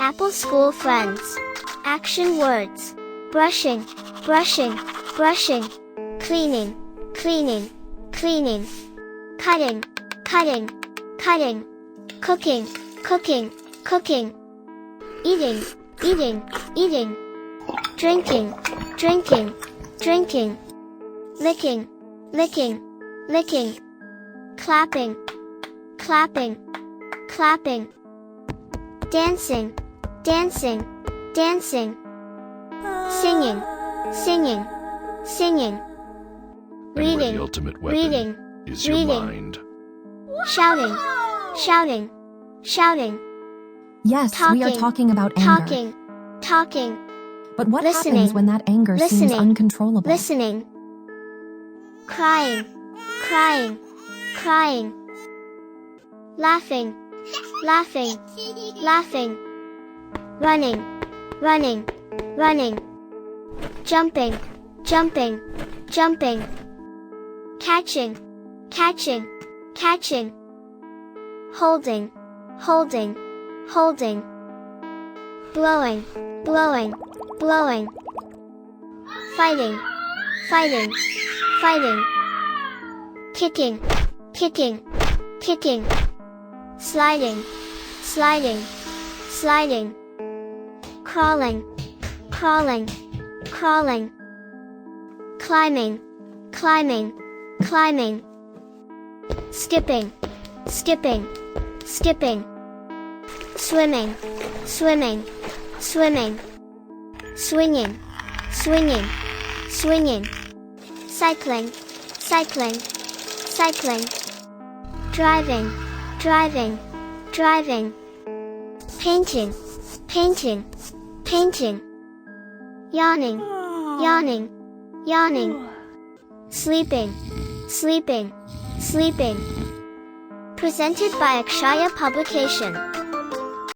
Apple school friends. Action words. Brushing, brushing, brushing. Cleaning, cleaning, cleaning. Cutting, cutting, cutting. Cooking, cooking, cooking. Eating, eating, eating. Drinking, drinking, drinking. Licking, licking, licking. Clapping, clapping, clapping. Dancing, dancing, dancing. Singing, singing, singing. Reading, The ultimate weapon reading, is your reading. mind. Shouting, shouting, shouting. Yes, we are talking about anger. Talking, talking. But what Listening, happens when that anger seems listening, uncontrollable? Listening. Crying, crying, crying. Laughing, laughing, laughing. Running, running, running. Jumping, jumping, jumping. Catching, catching, catching. Holding, holding, holding. Blowing, blowing, blowing. Fighting, fighting, fighting. Kicking, kicking, kicking. Sliding, sliding, sliding. Crawling, crawling, crawling. Climbing, climbing, climbing. Skipping, skipping, skipping. Swimming, swimming, swimming. Swinging, swinging, swinging. Cycling, cycling, cycling. Driving, driving, driving. Painting, painting, painting. Yawning, yawning, yawning. Sleeping, sleeping, sleeping. Presented by Akshaya Publication.